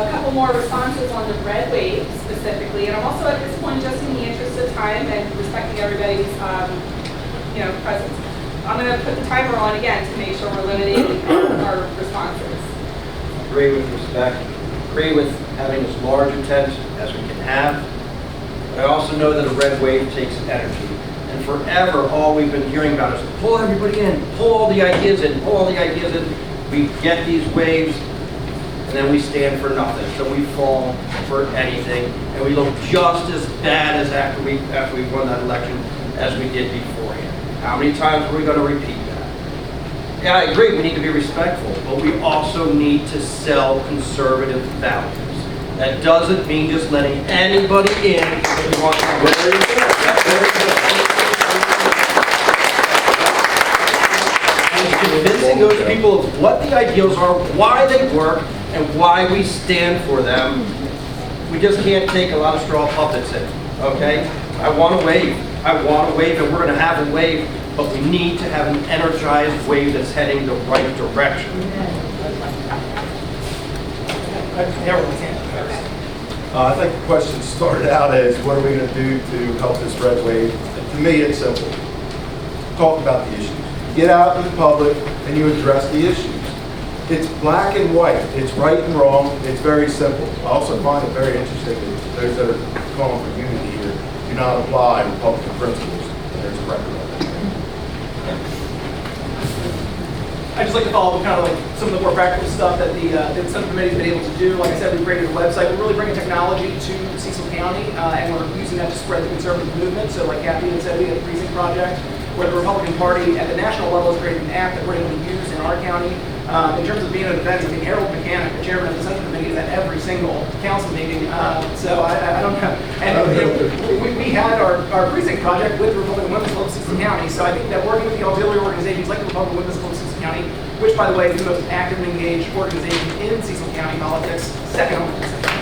a couple more responses on the red wave specifically, and I'm also at this point, just in the interest of time and respecting everybody's presence, I'm going to put the timer on again to make sure we're limiting our responses. Agree with respect. Agree with having as large a tent as we can have. But I also know that a red wave takes energy. And forever, all we've been hearing about is pull everybody in, pull all the ideas in, pull all the ideas in. We get these waves, and then we stand for nothing. So we fall for anything, and we look just as bad as after we won that election as we did beforehand. How many times are we going to repeat that? Yeah, I agree, we need to be respectful, but we also need to sell conservative values. That doesn't mean just letting anybody in if you want to. And convincing those people of what the ideals are, why they work, and why we stand for them. We just can't take a lot of straw puppets in, okay? I want a wave, and we're going to have a wave, but we need to have an energized wave that's heading the right direction. I think the question started out as, what are we going to do to help this red wave? And to me, it's simple. Talk about the issues. Get out in the public and you address the issues. It's black and white. It's right and wrong. It's very simple. I also find it very interesting that those that are calling for unity here do not apply Republican principles. And there's a record on that. I'd just like to follow up with kind of like some of the more practical stuff that the subcommittee's been able to do. Like I said, we created a website. We're really bringing technology to Cecil County, and we're using that to spread the conservative movement. So like Kathy had said, we had a precinct project where the Republican Party at the national level has created an app that we're able to use in our county. In terms of being at events, I think Harold Mechanic, the chairman of the subcommittee, is at every single council meeting. So I don't know. And we had our precinct project with the Republican Women's Club of Cecil County. So I think that working with the auxiliary organizations like the Republican Women's Club of Cecil County, which, by the way, is the most actively engaged organization in Cecil County politics, second only to Cecil County.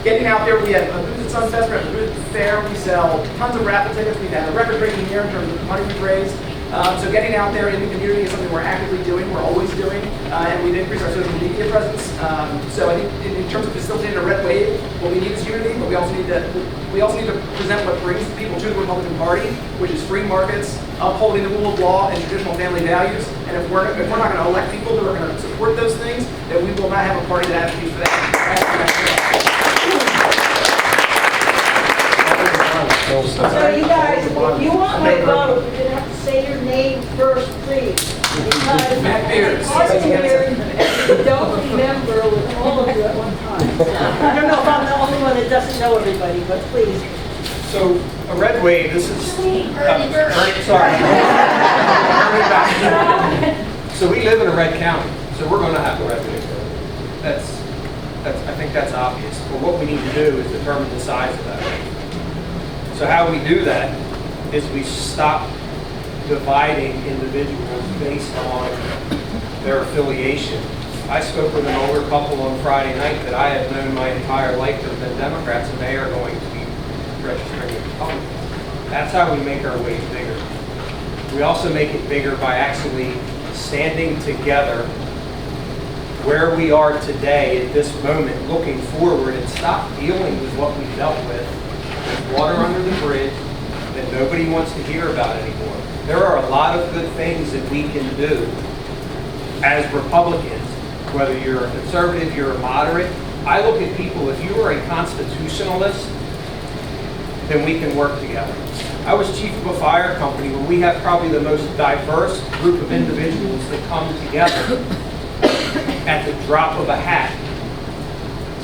Getting out there, we have a booth at Sunfest, we have a booth at the fair, we sell tons of raffle tickets, we've had a record-breaking year in terms of the money we've raised. So getting out there in the community is something we're actively doing, we're always doing, and we've increased our social media presence. So I think in terms of facilitating a red wave, what we need is unity, but we also need to present what brings people to the Republican Party, which is free markets, upholding the rule of law and traditional family values. And if we're not going to elect people who are going to support those things, then we will not have a party that advocates for that. So you guys, if you want my vote, you're going to have to say your name first, please. Because Matt Beers. it's hard to hear, and you don't remember with all of you at one time. I don't know if I'm the only one that doesn't know everybody, but please. So a red wave, this is, sorry. So we live in a red county, so we're going to have a red wave. I think that's obvious. But what we need to do is determine the size of that wave. So how we do that is we stop dividing individuals based on their affiliation. I spoke with an older couple on Friday night that I have known my entire life that have been Democrats, and they are going to be registering as Republicans. That's how we make our wave bigger. We also make it bigger by actually standing together where we are today at this moment, looking forward, and stop dealing with what we dealt with. There's water under the bridge that nobody wants to hear about anymore. There are a lot of good things that we can do as Republicans, whether you're a conservative, you're a moderate. I look at people, if you are a constitutionalist, then we can work together. I was chief of a fire company where we have probably the most diverse group of individuals that come together at the drop of a hat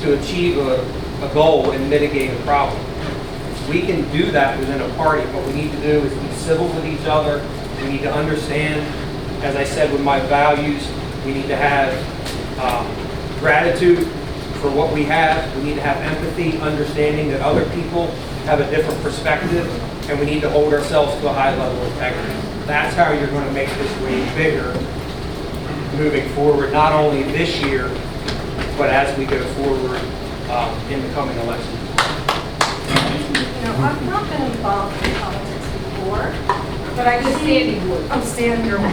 to achieve a goal and mitigate a problem. We can do that within a party. What we need to do is be civil with each other. We need to understand, as I said, with my values, we need to have gratitude for what we have. We need to have empathy, understanding that other people have a different perspective, and we need to hold ourselves to a high level of integrity. That's how you're going to make this wave bigger moving forward, not only this year, but as we go forward in the coming elections. I've not been involved in politics before, But I just Standing see, board. I'm standing your board.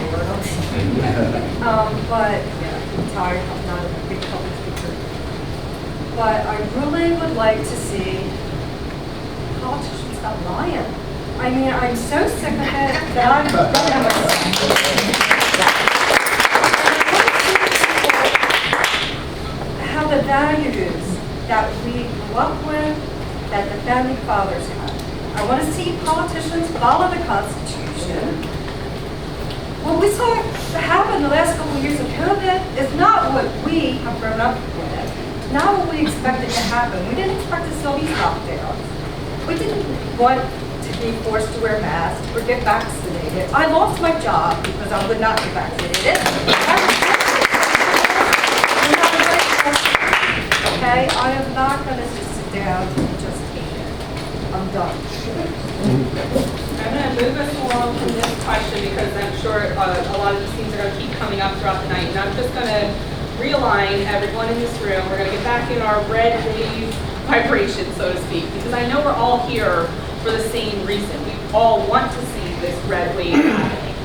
But, yeah, I'm tired, I'm not a big public speaker. But I really would like to see politicians stop lying. I mean, I'm so sick of it that I'm how the values that we grew up with, that the founding fathers had. I want to see politicians follow the Constitution. What we saw happen the last couple of years of COVID is not what we have grown up with, not what we expected to happen. We didn't expect to still be lockdowns. We didn't want to be forced to wear masks or get vaccinated. I lost my job because I would not get vaccinated. Okay, I am not going to just sit down and just take it. I'm done. I'm going to move us along from this question because I'm sure a lot of these things are going to keep coming up throughout the night. And I'm just going to realign everyone in this room. We're going to get back in our red wave vibration, so to speak, because I know we're all here for the same reason. We all want to see this red wave happening.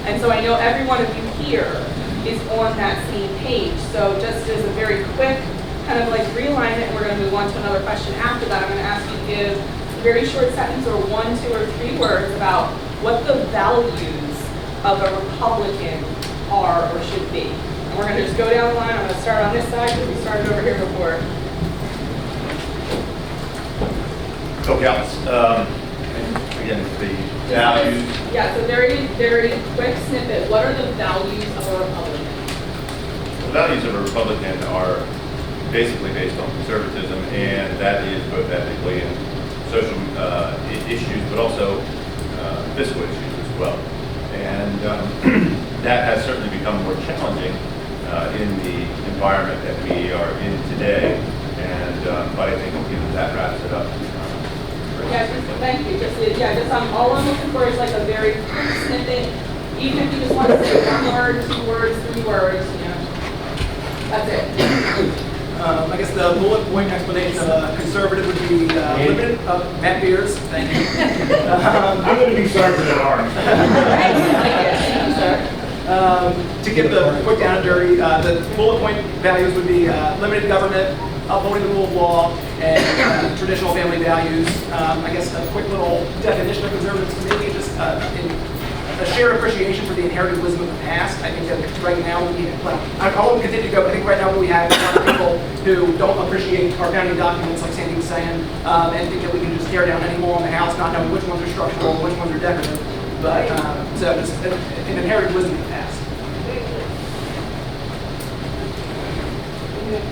And so I know every one of you here is on that same page. So just as a very quick kind of like realignment, and we're going to move on to another question after that, I'm going to ask you to give a very short sentence or 1, 2, or 3 words about what the values of a Republican are or should be. And we're going to just go down the line. I'm going to start on this side because we started over here before. Co-counts. Again, the values. Yeah, so very, very quick snippet. What are the values of a Republican? The values of a Republican are basically based on conservatism, and that is both ethically and social issues, but also fiscal issues as well. And that has certainly become more challenging in the environment that we are in today. And but I think that wraps it up. Yeah, thank you. Just all I'm looking for is like a very quick snippet. Even if you just want to say 1 word, 2 words, 3 words, you know, that's it. I guess the bullet point explanation of a conservative would be limited. Matt Beers, thank you. I'm going to be sorry for that orange. Thank you, sir. To get the quick down and dirty, the bullet point values would be limited government, upholding the rule of law, and traditional family values. I guess a quick little definition of conservatives to me is just a shared appreciation for the inherited wisdom of the past. I think that right now we need, well, I won't continue to go, but I think right now what we have is a lot of people who don't appreciate our founding documents, like Sandy was saying, and think that we can just tear down any more on the house, not knowing which ones are structural and which ones are decorative. But, so just an inherited wisdom of the past.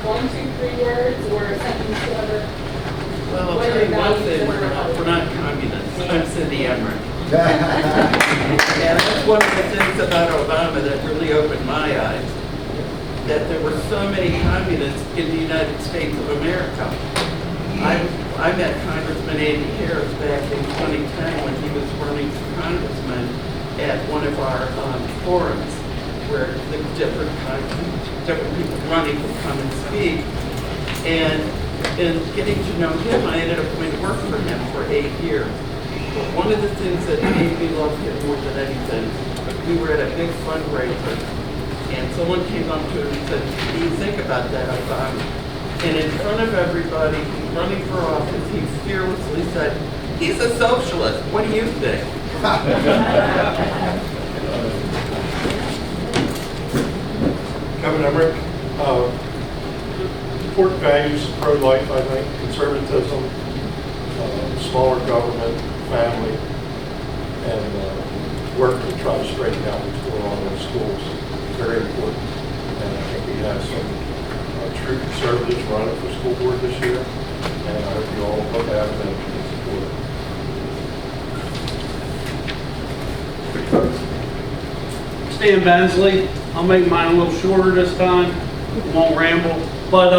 1, 2, 3 words or a sentence, whatever. Well, I'll tell you one thing, we're not communists. I'm Cindy Emmerich. And that's one of the things about Obama that really opened my eyes, that there were so many communists in the United States of America. I met Congressman Andy Harris back in 2010 when he was running for congressman at one of our forums where the different people running would come and speak. And in getting to know him, I ended up going to work for him for 8 years. But one of the things that made me love him more than anything, we were at a big fundraiser, and someone came up to him and said, "What do you think about that, Obama?" And in front of everybody, running for office, he fearlessly said, "He's a socialist. What do you think?" Kevin Emmerich, important values, pro-life, I think, conservatism, smaller government, family, and work to try to straighten out what's going on in schools. Very important. And I think we have some true conservatives running for school board this year, and I hope you all vote out and support it. Stan Bensley. I'll make mine a little shorter this time. Won't ramble. But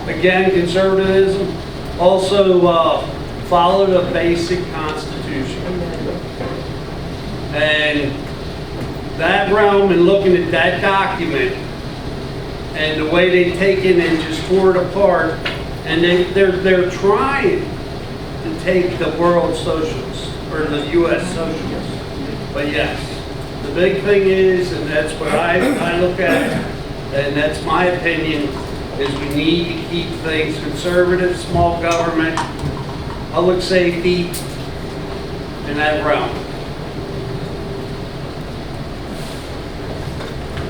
again, conservatism. Also follow the basic Constitution. And that realm and looking at that document and the way they've taken and just tore it apart, and they're trying to take the world socialists or the U.S. socialists. But yes, the big thing is, and that's what I look at, and that's my opinion, is we need to keep things conservative, small government, public safety, in that realm.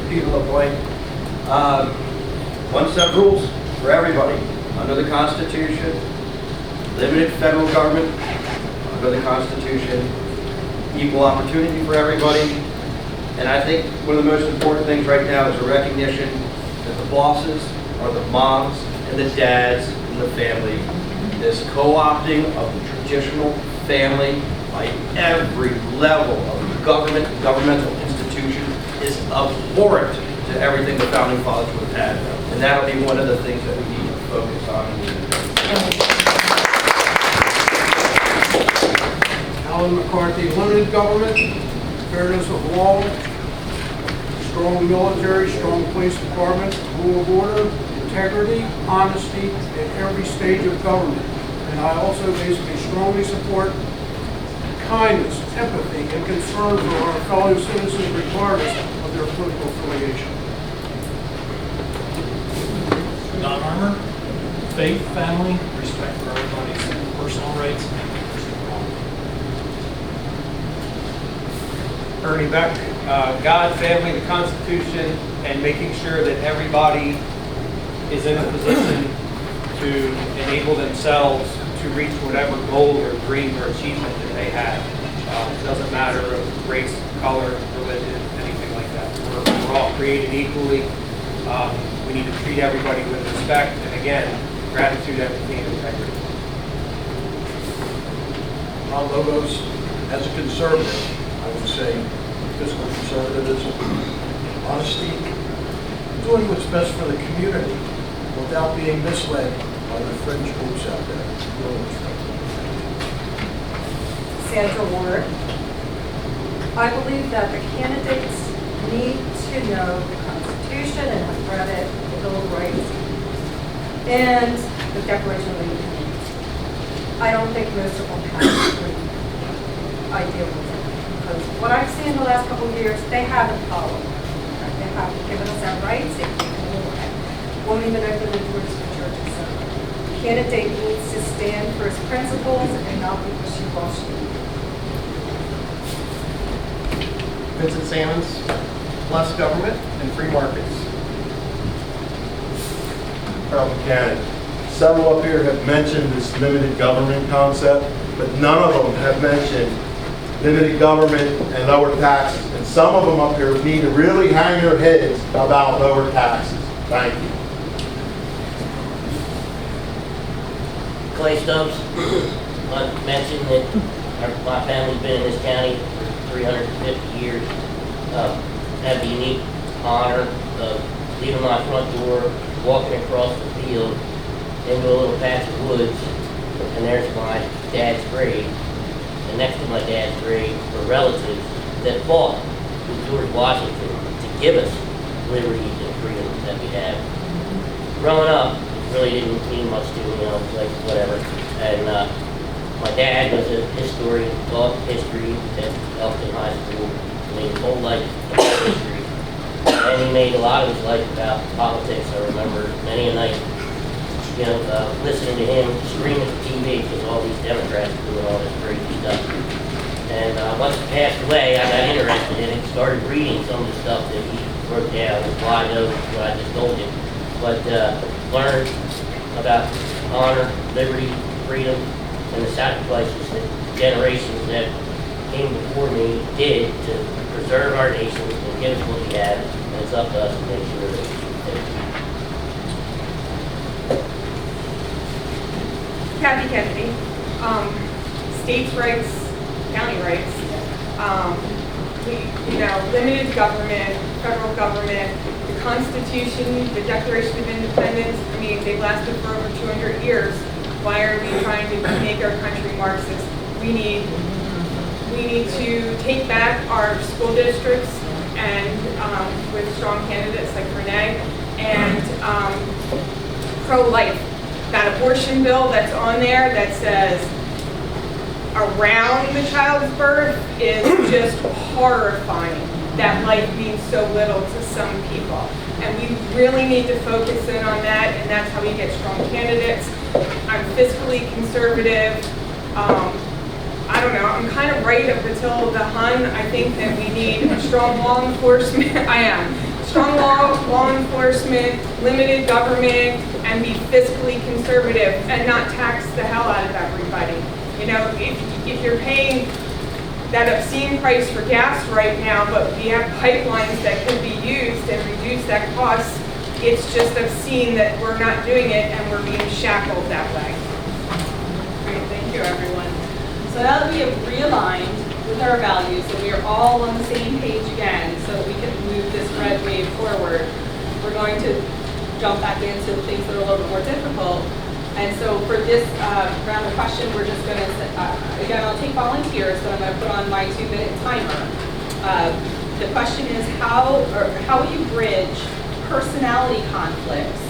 People of Blake, one set of rules for everybody under the Constitution, limited federal government under the Constitution, equal opportunity for everybody. And I think one of the most important things right now is a recognition that the bosses are the moms and the dads in the family. This co-opting of the traditional family by every level of government and governmental institution is abhorrent to everything the founding fathers would have had. And that'll be one of the things that we need to focus on. Alan McCarthy, limited government, fairness of law, strong military, strong police department, rule of order, integrity, honesty at every stage of government. And I also basically strongly support kindness, empathy, and concern for our fellow citizens regardless of their political affiliation. Don Armour, faith, family, respect for everybody's personal rights. Ernie Beck, God, family, the Constitution, and making sure that everybody is in a position to enable themselves to reach whatever goal or dream or achievement that they have. It doesn't matter of race, color, religion, anything like that. We're all created equally. We need to treat everybody with respect, and again, gratitude, empathy, and integrity. Ron Lobos, as a conservative, I would say fiscal conservatism, honesty, doing what's best for the community without being misled by the fringe groups out there. Sandra Ward. I believe that the candidates need to know the Constitution and have read it, the Bill of Rights, and the Declaration of Independence. I don't think most of them have the idea with it. Because what I've seen in the last couple of years, they haven't followed. They haven't given us our rights, they've taken them away. Won't even open the doors to churches. So the candidate needs to stand for his principles and not be wishy-washy. Vincent Simmons, less government and free markets. Carl Buchanan. Several up here have mentioned this limited government concept, but none of them have mentioned limited government and lower taxes. And some of them up here need to really hang their heads about lower taxes. Thank you. Clay Stubbs, I mentioned that my family's been in this county for 350 years. Have the unique honor of leaving my front door, walking across the field into a little patch of woods, and there's my dad's grave. And next to my dad's grave were relatives that fought with George Washington to give us liberties and freedoms that we have. Growing up, it really didn't mean much to me, like whatever. And my dad was a historian, taught history at Elkton High School. He made his whole life about history. And he made a lot of his life about politics. I remember many a night, listening to him scream at the TV because all these Democrats are doing all this crazy stuff. And once he passed away, I got interested in it, started reading some of the stuff that he wrote down. Well, I know what I just told you. But learned about honor, liberty, freedom, and the sacrifices that generations that came before me did to preserve our nation and give us what we have. And it's up to us to make sure that Kathy Kennedy, states' rights, county rights, limited government, federal government, the Constitution, the Declaration of Independence. I mean, they've lasted for over 200 years. Why are we trying to make our country Marxist? We need to take back our school districts and with strong candidates like Renee and pro-life. That abortion bill that's on there that says around the child's birth is just horrifying, that life means so little to some people. And we really need to focus in on that, and that's how we get strong candidates. I'm fiscally conservative. I don't know, I'm kind of right up until the Hun. I think that we need a strong law enforcement. I am. Strong law enforcement, limited government, and be fiscally conservative and not tax the hell out of everybody. You know, if you're paying that obscene price for gas right now, but we have pipelines that could be used and reduce that cost, it's just obscene that we're not doing it and we're being shackled that way. Great, thank you everyone. So now that we have realigned with our values and we are all on the same page again so that we can move this red wave forward, we're going to jump back into the things that are a little bit more difficult. And so for this round of questions, we're just going to, again, I'll take volunteers, but I'm going to put on my 2-minute timer. The question is how will you bridge personality conflicts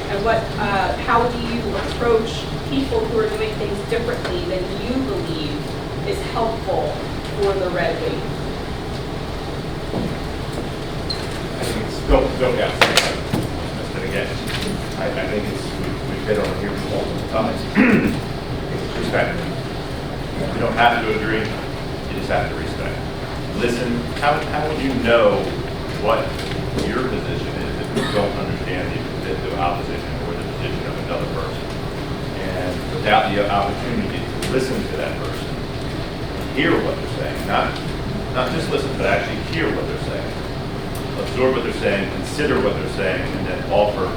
and how do you approach people who are doing things differently than you believe is helpful for the red wave? I think it's don't get but again, I think it's we've hit on it here multiple times. It's respect. You don't have to agree, you just have to respect. Listen, how would you know what your position is if you don't understand the opposition or the position of another person? And without the opportunity to listen to that person, hear what they're saying, not just listen, but actually hear what they're saying, absorb what they're saying, consider what they're saying, and then offer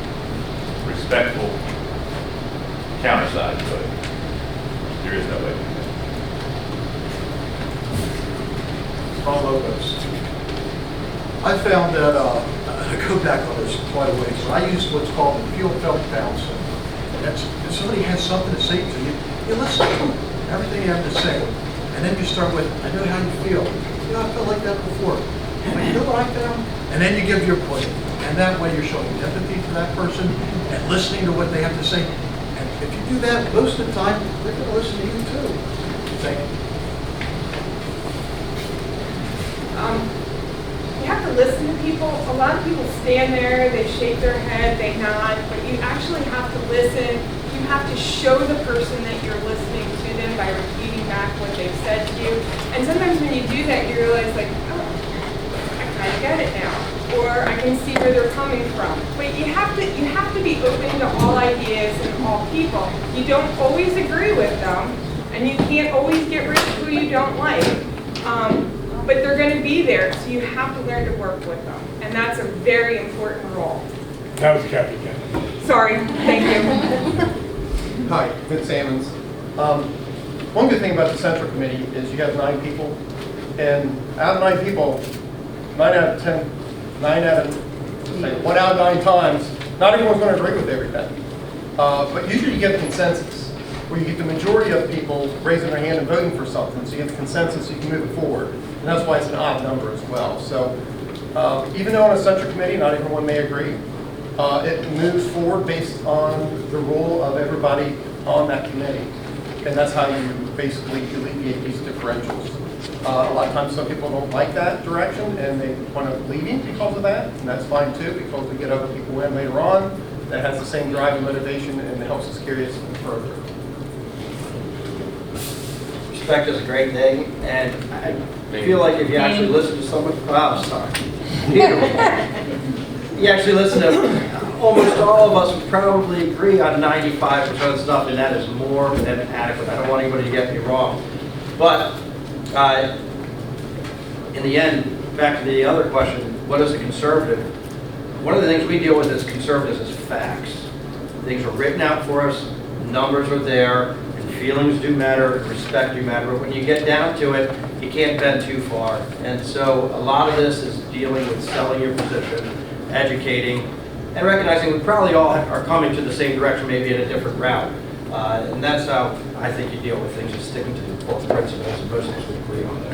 respectful counterside to it. There is no way to do that. Ron Lopez. I found that, I go back on this quite a ways, I use what's called the feel felt balancing. That's, if somebody has something to say to you, you listen to them, everything you have to say. And then you start with, I know how you feel. You know, I felt like that before. But you know what I found? And then you give your point. And that way you're showing empathy for that person and listening to what they have to say. And if you do that, most of the time, they're going to listen to you too. Thank you. You have to listen to people. A lot of people stand there, they shake their head, they nod, but you actually have to listen. You have to show the person that you're listening to them by repeating back what they've said to you. And sometimes when you do that, you realize like, oh, I kind of get it now. Or I can see where they're coming from. But you have to be open to all ideas and all people. You don't always agree with them, and you can't always get rid of who you don't like. But they're going to be there, so you have to learn to work with them. And that's a very important role. That was Captain Kennedy. Sorry, thank you. Hi, Vincent Simmons. One good thing about the Central Committee is you have 9 people, and out of 9 people, 1 out of 9 times, not everyone's going to agree with everything. But usually you get a consensus, where you get the majority of people raising their hand and voting for something, so you get the consensus, so you can move it forward. And that's why it's an odd number as well. So even though on a Central Committee, not everyone may agree, it moves forward based on the role of everybody on that committee. And that's how you basically alleviate these differentials. A lot of times some people don't like that direction and they want to leave it because of that, and that's fine too, because we get other people in later on that has the same drive and motivation and it helps us carry us further. Respect is a great thing, and I feel like if you actually listen to someone, you actually listen to almost all of us would probably agree on 95% of stuff, and that is more than adequate. I don't want anybody to get me wrong. But in the end, back to the other question, what is a conservative? One of the things we deal with as conservatives is facts. Things are written out for us, numbers are there, and feelings do matter, and respect do matter, but when you get down to it, you can't bend too far. And so a lot of this is dealing with selling your position, educating, and recognizing we probably all are coming to the same direction, maybe in a different route. And that's how I think you deal with things, is sticking to the core principles, and most of us would agree on that.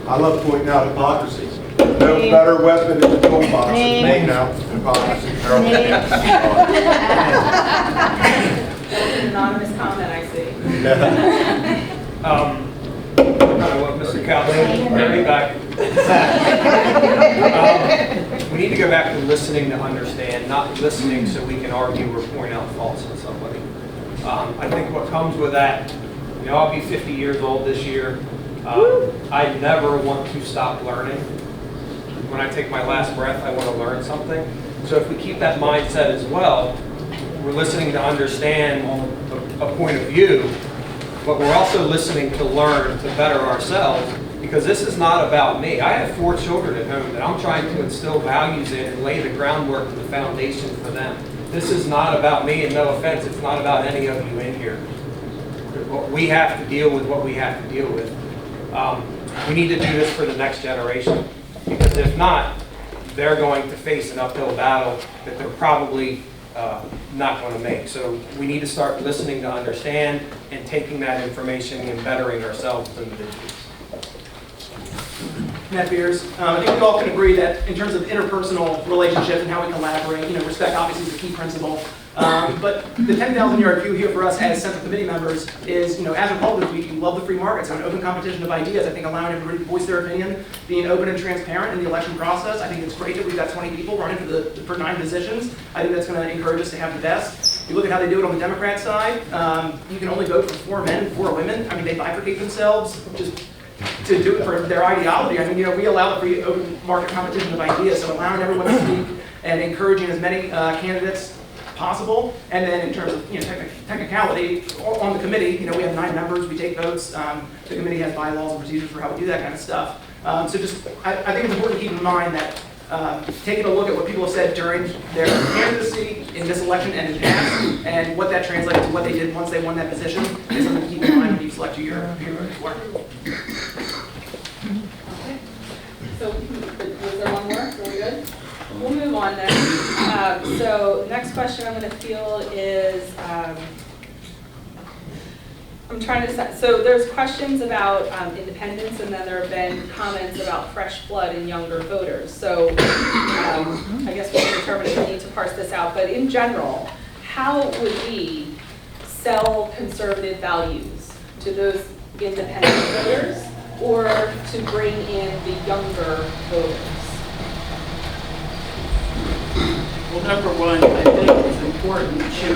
I love pointing out hypocrisy. No better weapon in the toolbox than pointing out hypocrisy. That's an anonymous comment I see. Kind of what Mr. Cal said, very back. We need to go back to listening to understand, not listening so we can argue or point out faults in somebody. I think what comes with that, I'll be 50 years old this year. I never want to stop learning. When I take my last breath, I want to learn something. So if we keep that mindset as well, we're listening to understand a point of view, but we're also listening to learn to better ourselves, because this is not about me. I have 4 children at home that I'm trying to instill values in and lay the groundwork and the foundation for them. This is not about me, and no offense, it's not about any of you in here. We have to deal with what we have to deal with. We need to do this for the next generation, because if not, they're going to face an uphill battle that they're probably not going to make. So we need to start listening to understand and taking that information and bettering ourselves as individuals. Matt Beers, I think we all can agree that in terms of interpersonal relationships and how we collaborate, respect obviously is a key principle. But the 10,000-yard view here for us as Central Committee members is, as Republicans, we love the free markets and open competition of ideas. I think allowing everybody to voice their opinion, being open and transparent in the election process. I think it's great that we've got 20 people running for 9 positions. I think that's going to encourage us to have the best. You look at how they do it on the Democrat side. You can only vote for 4 men and 4 women. I mean, they bifurcate themselves just to do it for their ideology. I mean, we allow the free open market competition of ideas, so allowing everyone to speak and encouraging as many candidates possible. And then in terms of technicality on the committee, we have 9 members, we take votes. The committee has bylaws and procedures for how we do that kind of stuff. So just, I think it's important to keep in mind that taking a look at what people have said during their candidacy in this election and in past, and what that translates to what they did once they won that position is something to keep in mind when you select your work. Okay. So was there one more? Are we good? We'll move on then. So next question I'm going to field is, I'm trying to decide. So there's questions about independence, and then there have been comments about fresh blood in younger voters. So I guess we can determine if we need to parse this out. But in general, how would we sell conservative values to those independent voters, or to bring in the younger voters? Well, number one, I think it's important to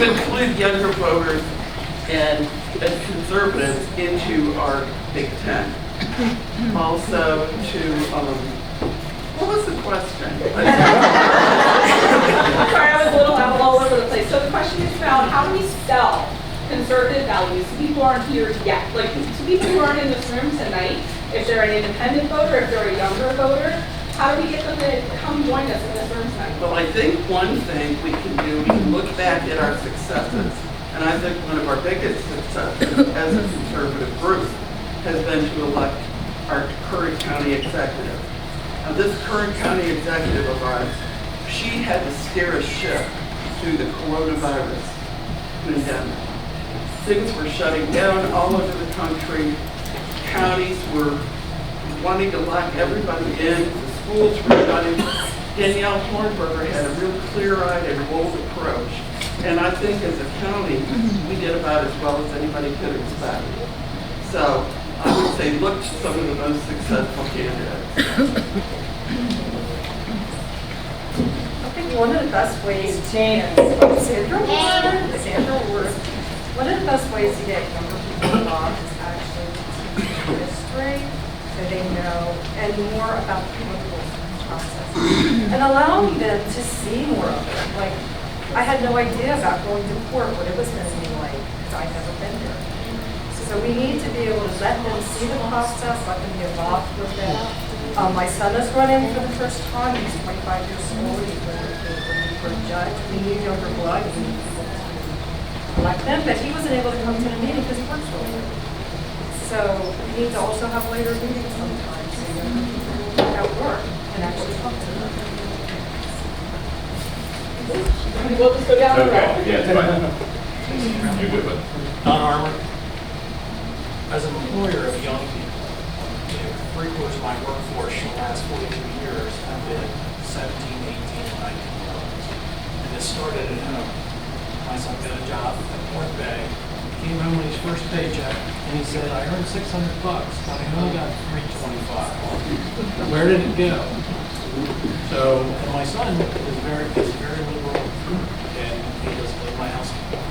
include younger voters and conservatives into our Big Ten. Also to, what was the question? Sorry, I was a little all over the place. So the question is about how do we sell conservative values to people who aren't here yet? Like to people who aren't in this room tonight, if they're an independent voter, if they're a younger voter, how do we get them to come join us in this room tonight? Well, I think one thing we can do, we can look back at our successes. And I think one of our biggest successes as a conservative group has been to elect our current county executive. Now, this current county executive of ours, she had to steer a ship through the coronavirus pandemic. Things were shutting down all over the country. Counties were wanting to lock everybody in. The schools were shutting. Danielle Hornberger had a real clear-eyed and bold approach. And I think as a county, we did about as well as anybody could expect. So I would say look to some of the most successful candidates. I think one of the best ways to get one of the best ways to get younger people involved is actually to teach history so they know and more about the political process and allowing them to see more of it. Like, I had no idea about going to court, what it was going to be like, because I'd never been there. So we need to be able to let them see the process, let them be involved with it. My son is running for the first time. He's 25 years old. He's running for a judge. We need younger blood. We need people to elect them, but he wasn't able to come to the meeting because he works real late. So we need to also have later meetings sometimes so younger people at work can actually talk to them. We'll just go down the road. Okay, yeah, it's fine. You're good with it. Don Armour, as an employer of young people, 3/4 of my workforce for the last 42 years have been 17, 18, and 19-year-olds. And it started at home. my son got a job at North Bay. Came home with his first paycheck, and he said, I earned $600, but I only got $325. Where did it go? So, and my son is very liberal, and he doesn't live in my house anymore.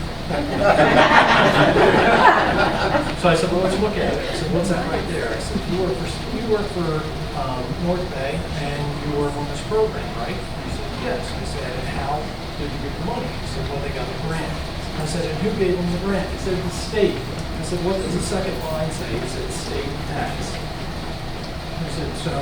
So I said, well, let's look at it. I said, what's that right there? I said, you work for North Bay, and you work on this program, right? He said, yes. I said, and how did you get the money? He said, well, they got a grant. I said, and who gave them the grant? He said, the state. I said, what does the second line say? He said, state tax. I said, so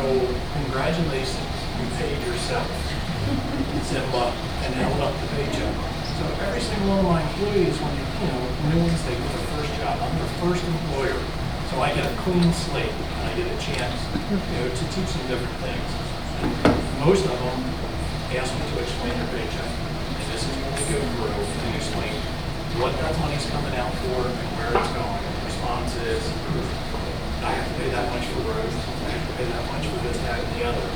congratulations, you paid yourself. He said, look, and held up the paycheck. So every single one of my employees, when new ones, they get their first job. I'm their first employer. So I get a clean slate, and I get a chance, to teach them different things. And most of them ask me to explain their paycheck. And this is what we go through, and explain what that money's coming out for and where it's going. The response is, I have to pay that much for roads, I have to pay that much for this, that, and the other.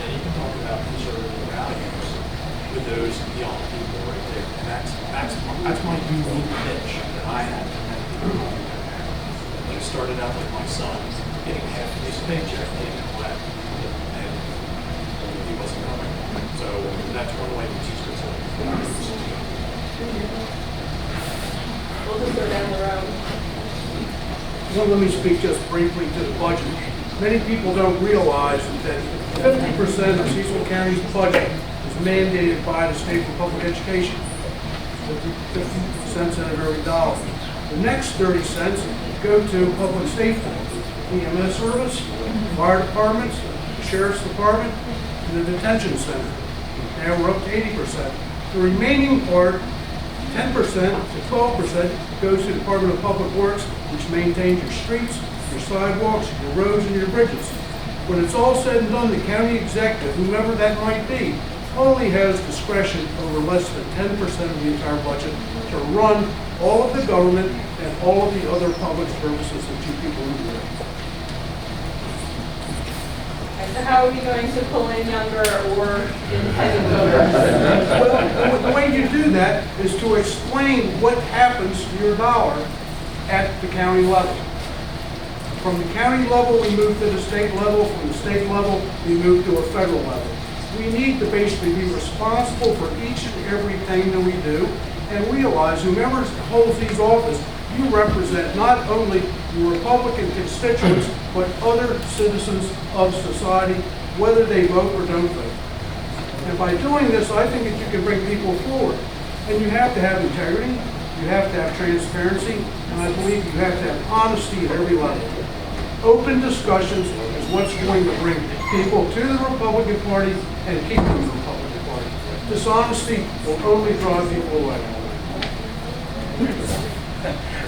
Then you can talk about conservative values with those young people right there. And that's my unique pitch that I have to many people. But it started out with my son getting half of his paycheck taken away. And he wasn't coming. So that's one way to teach conservative values. We'll just go down the road. Well, let me speak just briefly to the budget. Many people don't realize that 50% of Cecil County's budget is mandated by the State for Public Education. 50 cents out of every dollar. The next 30 cents go to public safety, EMS service, fire departments, the sheriff's department, and the detention center. Now we're up to 80%. The remaining part, 10% to 12%, goes to the Department of Public Works, which maintains your streets, your sidewalks, your roads, and your bridges. When it's all said and done, the county executive, whomever that might be, only has discretion over less than 10% of the entire budget to run all of the government and all of the other public services that you people do. So how are we going to pull in younger or independent voters? Well, the way you do that is to explain what happens to your dollar at the county level. From the county level, we move to the state level. From the state level, we move to a federal level. We need to basically be responsible for each and everything that we do and realize whomever holds these office, you represent not only your Republican constituents, but other citizens of society, whether they vote or don't vote. And by doing this, I think that you can bring people forward. And you have to have integrity, you have to have transparency, and I believe you have to have honesty at every level. Open discussions is what's going to bring people to the Republican Party and keep them in the Republican Party. Dishonesty will only drive people away.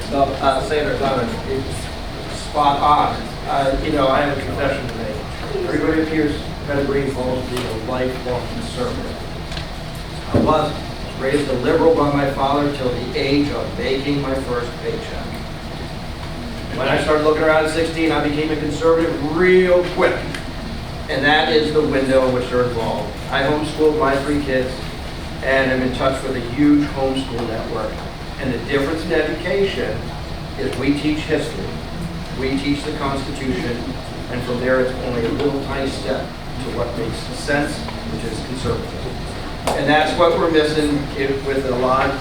So, Senator Clemens, it's spot on. I have a confession to make. Everybody appears pedigree falls to be a lifelong conservative. I was raised a liberal by my father till the age of making my first paycheck. When I started looking around at 16, I became a conservative real quick. And that is the window in which they're involved. I homeschooled my 3 kids and am in touch with a huge homeschool network. And the difference in education is we teach history, we teach the Constitution, and from there it's only a little tiny step to what makes sense, which is conservatism. And that's what we're missing with a large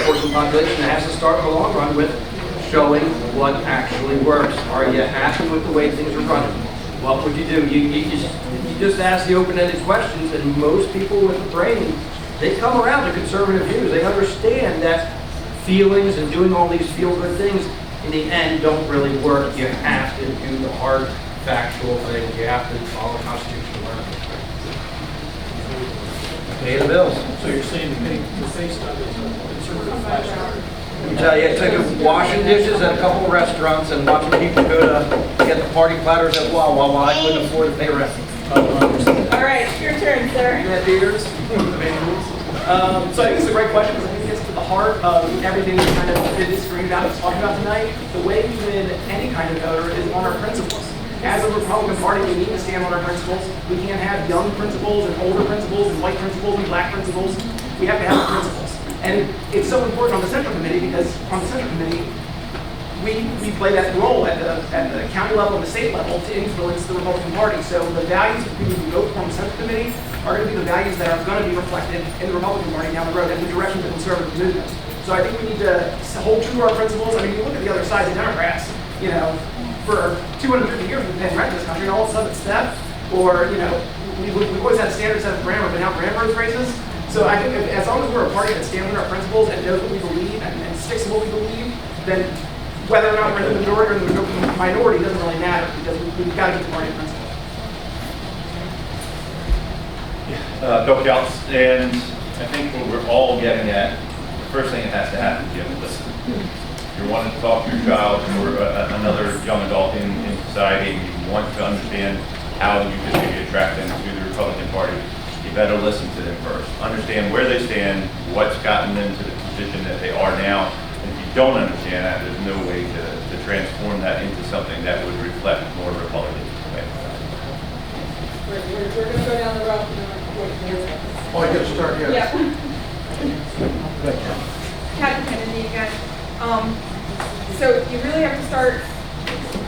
portion population. It has to start in the long run with showing what actually works. Are you happy with the way things are running? What would you do? You just ask the open-ended questions, and most people with a brain, they come around to conservative views. They understand that feelings and doing all these feel-good things in the end don't really work. You have to do the hard, factual things. You have to follow the Constitution. Pay the bills. So you're saying the pay stub is a conservative flashcard? Let me tell you, it took washing dishes at a couple of restaurants and watching people go to get the party platters at Wawa while I couldn't afford to pay rent. All right, your turn, sir. Yeah, Peters. So I think it's a great question because I think it gets to the heart of everything we kind of did this screen about and talk about tonight. The way we win any kind of voter is on our principles. As a Republican Party, we need to stand on our principles. We can't have young principles and older principles and white principles and black principles. We have to have principles. And it's so important on the Central Committee because on the Central Committee, we play that role at the county level and the state level to influence the Republican Party. So the values that people who vote for on the Central Committee are going to be the values that are going to be reflected in the Republican Party down the road and the direction of the conservative movement. So I think we need to hold true to our principles. I mean, you look at the other side, the Democrats, you know, for 250 years we've been paying rent in this country, and all of a sudden it's theft, or, you know, we've always had a standard set of grammar, but now grammar is racist. So I think as long as we're a party that stands on our principles and knows what we believe and sticks to what we believe, then whether or not we're in the majority or in the minority doesn't really matter because we've got to get the party principles. Bill Counts, and I think what we're all getting at, the first thing that has to happen is you have to listen. You're wanting to talk to your child or another young adult in society, and you want to understand how you can maybe attract them to the Republican Party. You better listen to them first. Understand where they stand, what's gotten them to the position that they are now. And if you don't understand that, there's no way to transform that into something that would reflect more Republican. We're going to go down the road. Oh, I get to start here. Yeah. Kathy Kennedy again. So you really have to start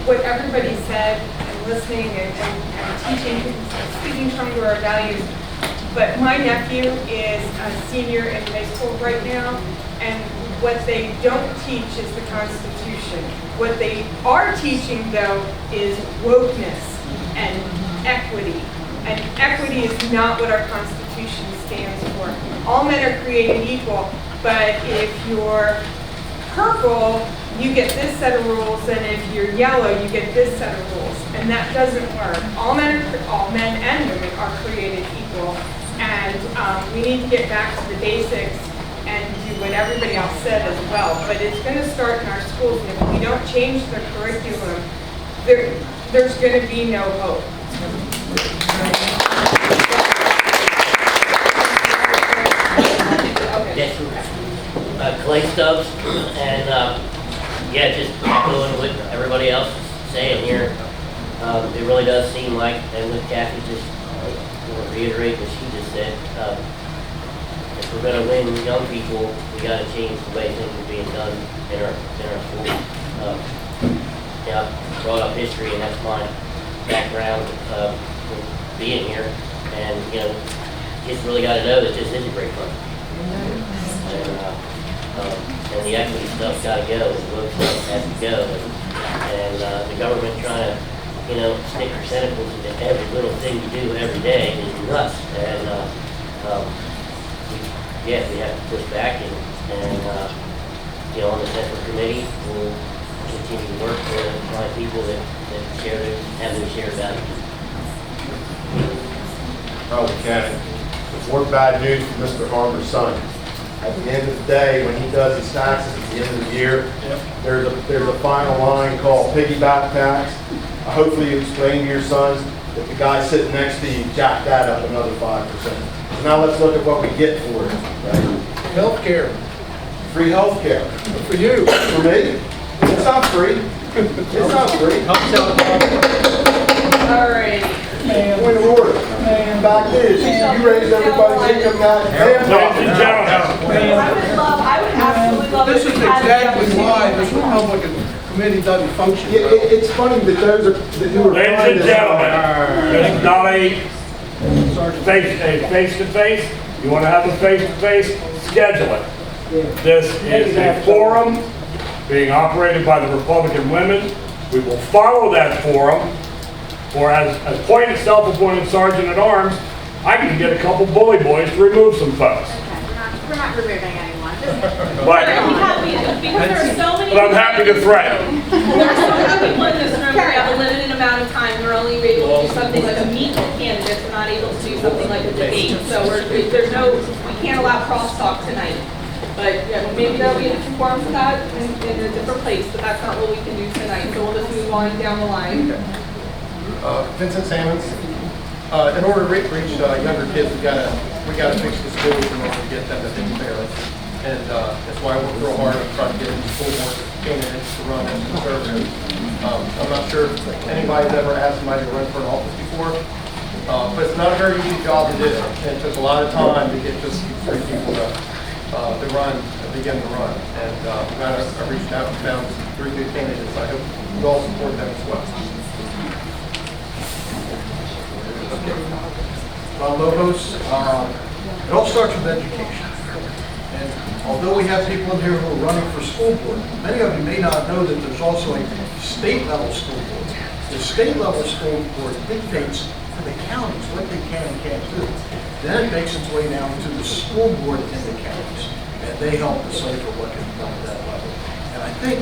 what everybody said and listening and teaching, speaking from to our values. But my nephew is a senior in high school right now, and what they don't teach is the Constitution. What they are teaching, though, is wokeness and equity. And equity is not what our Constitution stands for. All men are created equal, but if you're purple, you get this set of rules, and if you're yellow, you get this set of rules. And that doesn't work. All men and women are created equal. And we need to get back to the basics and do what everybody else said as well. But it's going to start in our schools, and if we don't change the curriculum, there's going to be no hope. Clay Stubbs, and yeah, just echoing what everybody else is saying here. It really does seem like, and with Kathy just reiterate what she just said, if we're going to win young people, we got to change the way things are being done in our schools. Yeah, I brought up history, and that's my background being here, and you know, kids really got to know that this is a great country. And the equity stuff's got to go, and the woke stuff has to go, and the government trying to, you know, stick their tentacles into every little thing you do every day is nuts. And we have to push back, and you know, on the Central Committee, we'll continue to work to find people that have those shared values. Probably Ken. There's more bad news for Mr. Harmer's son. At the end of the day, when he does his taxes at the end of the year, there's a final line called piggyback tax. Hopefully you explain to your sons that the guy sitting next to you jacked that up another 5%. So now let's look at what we get for it. Right? Health care. Free health care. For you. For me? It's not free. It's not free. All right. Point of order. Fact is, you raised everybody's income tax. I would absolutely love This if is we had exactly a why this Republican committee doesn't function. It's funny that those are who are. Ladies and gentlemen, this is not a face-to-face. You want to have a face-to-face, schedule it. This is a forum being operated by the Republican women. We will follow that forum. Or as appointed, self-appointed sergeant at arms, I can get a couple bully boys to remove some folks. We're not removing anyone. But Because there are so many. I'm happy to threaten. There are so many people in this room, we have a limited amount of time, we're only able to do something like a meet with candidates, we're not able to do something like a debate. So we can't allow crosstalk tonight. But yeah, maybe there'll be a different forum for that in a different place, but that's not what we can do tonight. So we'll just move on down the line. Vincent Simmons. In order to reach younger kids, we gotta fix the schools in order to get them to think fairly. And that's why I work real hard to try to get the school board candidates to run as conservatives. I'm not sure if anybody's ever asked somebody to run for an office before, but it's not a very easy job to do. And it took a lot of time to get just 3 people to the run, begin the run. And I reached out and found 3 good candidates. I hope you all support them as well. Lobos, it all starts with education. And although we have people in here who are running for school board, many of you may not know that there's also a state level school board. The state level school board dictates to the counties what they can and can't do. Then it makes its way down to the school board in the counties, and they help decipher what can be done at that level. And I think,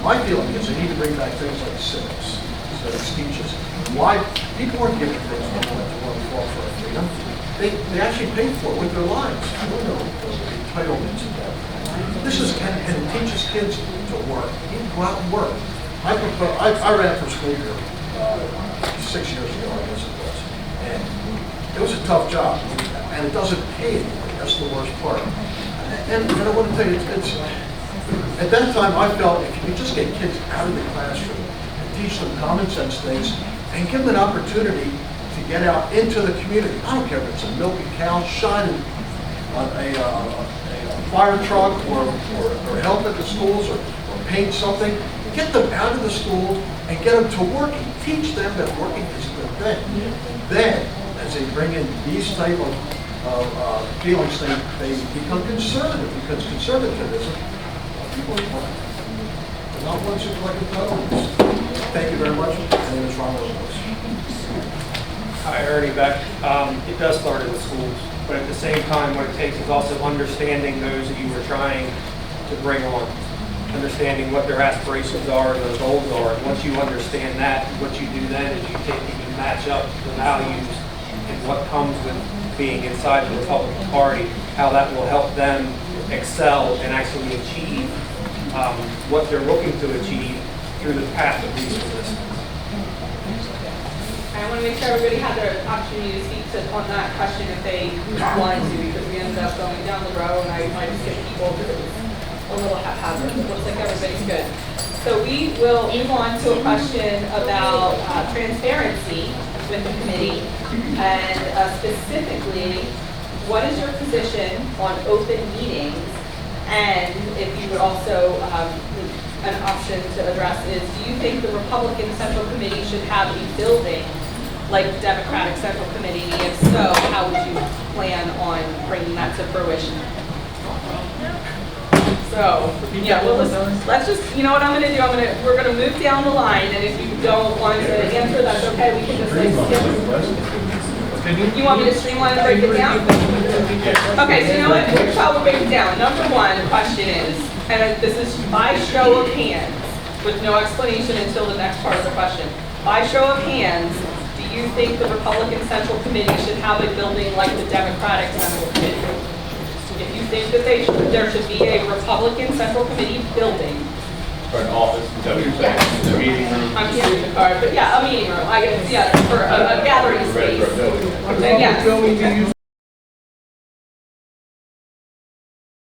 my feeling is they need to bring back things like civics, speeches. Why people weren't given things when they went to one fall for our freedom. They actually paid for it with their lives. I don't know the entitlements of that. This is, and it teaches kids to work. You need to go out and work. I ran for school here 6 years ago, I guess it was. And it was a tough job, and it doesn't pay anything. That's the worst part. And I want to tell you, it's at that time I felt if you could just get kids out of the classroom and teach them common sense things and give them an opportunity to get out into the community. I don't care if it's a milk a cow, shining a fire truck, or help at the schools, or paint something. Get them out of the school and get them to working. Teach them that working is a good thing. Then, as they bring in these type of feelings, they become conservative, because conservatism, people are they're not ones who collect votes. Thank you very much. My name is Ron Lopez. Hi, Ernie Beck. It does start in the schools, but at the same time, what it takes is also understanding those that you are trying to bring on, understanding what their aspirations are and their goals are. And once you understand that, what you do then is you take and you match up the values and what comes with being inside the Republican Party, how that will help them excel and actually achieve what they're looking to achieve through the path of least resistance. I want to make sure everybody had their opportunity to speak on that question if they wanted to, because we ended up going down the road and I might have skipped people because it was a little haphazard. It looks like everybody's good. So we will move on to a question about transparency with the committee, and specifically, what is your position on open meetings? And if you would also, an option to address is, do you think the Republican Central Committee should have a building like the Democratic Central Committee? If so, how would you plan on bringing that to fruition? So, yeah, well, let's just, you know what I'm going to do? We're going to move down the line, and if you don't want to answer, that's okay. We can just like skip. You want me to streamline and break it down? Okay, so you know what? Here's how we'll break it down. Number one question is, and this is by show of hands, with no explanation until the next part of the question. By show of hands, do you think the Republican Central Committee should have a building like the Democratic Central Committee? If you think that there should be a Republican Central Committee building. For an office, is that what you're saying? The meeting room? I'm using the card, but yeah, a meeting room, I guess, yeah, for a gathering space. Then yes.